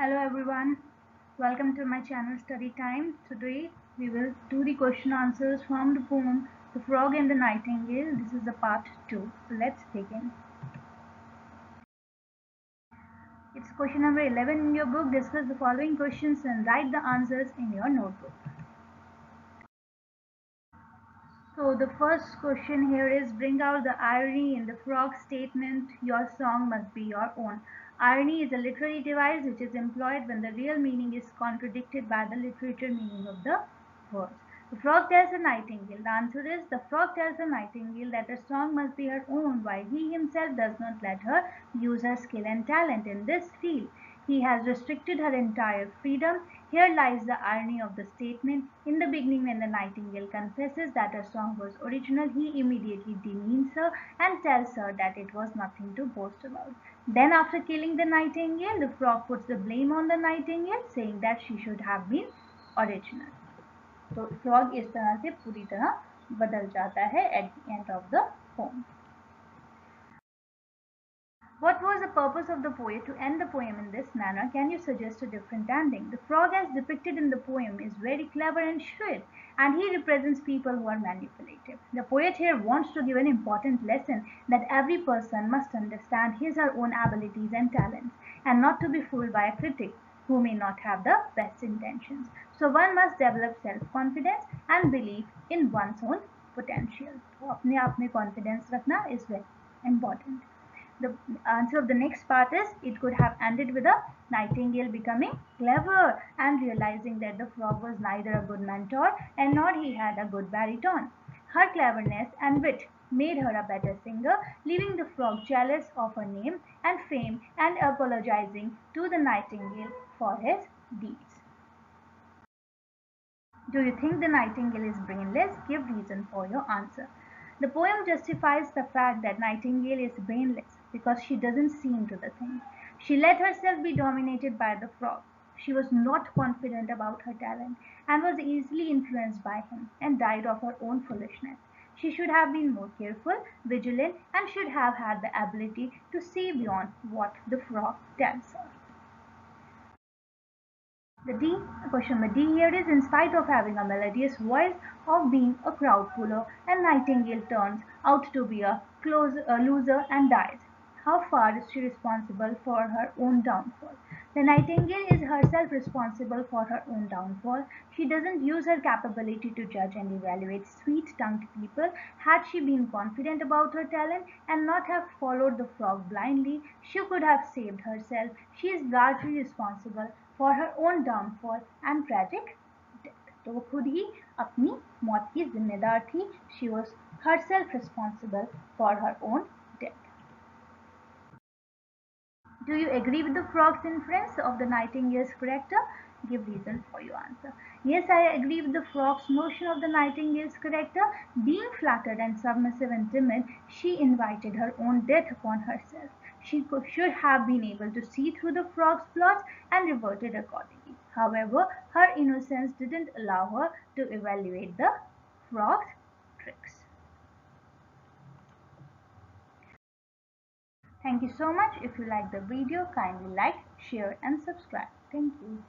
Hello everyone, welcome to my channel Study Time. Today we will do the question answers from the poem The Frog and the Nightingale. This is the part 2. So let's begin. It's question number 11 in your book. Discuss the following questions and write the answers in your notebook. So the first question here is, bring out the irony in the frog's statement, your song must be your own. Irony is a literary device which is employed when the real meaning is contradicted by the literature meaning of the words. The frog tells the nightingale. The answer is, the frog tells the nightingale that her song must be her own, while he himself does not let her use her skill and talent in this field. He has restricted her entire freedom. Here lies the irony of the statement. In the beginning, when the nightingale confesses that her song was original, he immediately demeans her and tells her that it was nothing to boast about. Then, after killing the nightingale, the frog puts the blame on the nightingale, saying that she should have been original. तो frog इस तरह से पूरी तरह बदल जाता है at the end of the pome. What was the purpose of the poet to end the poem in this manner? Can you suggest a different ending? The frog as depicted in the poem is very clever and shrewd, and he represents people who are manipulative. The poet here wants to give an important lesson that every person must understand his or her own abilities and talents, and not to be fooled by a critic who may not have the best intentions. So one must develop self-confidence and believe in one's own potential. तो अपने आप में confidence रखना is very important. The answer of the next part is, it could have ended with a nightingale becoming clever and realizing that the frog was neither a good mentor and nor he had a good baritone. Her cleverness and wit made her a better singer, leaving the frog jealous of her name and fame and apologizing to the nightingale for his deeds. Do you think the nightingale is brainless? Give reason for your answer. The poem justifies the fact that Nightingale is brainless because she doesn't see into the thing. She let herself be dominated by the frog. She was not confident about her talent and was easily influenced by him and died of her own foolishness. She should have been more careful, vigilant, and should have had the ability to see beyond what the frog tells her. Question number D here is, in spite of having a melodious voice, of being a crowd puller, and Nightingale turns out to be a loser and dies. How far is she responsible for her own downfall? The Nightingale is herself responsible for her own downfall. She doesn't use her capability to judge and evaluate sweet-tongued people. Had she been confident about her talent and not have followed the frog blindly, she could have saved herself. She is largely responsible for her own downfall and tragic death. तो वो खुद ही अपनी मौत की जिम्मेदार थी. She was herself responsible for her own death. Do you agree with the frog's inference of the nightingale's character? Give reason for your answer. Yes, I agree with the frog's notion of the nightingale's character. Being flattered and submissive and timid, she invited her own death upon herself. She should have been able to see through the frog's plots and reverted accordingly. However, her innocence didn't allow her to evaluate the frog's tricks. Thank you so much. If you like the video, kindly like, share and subscribe. Thank you.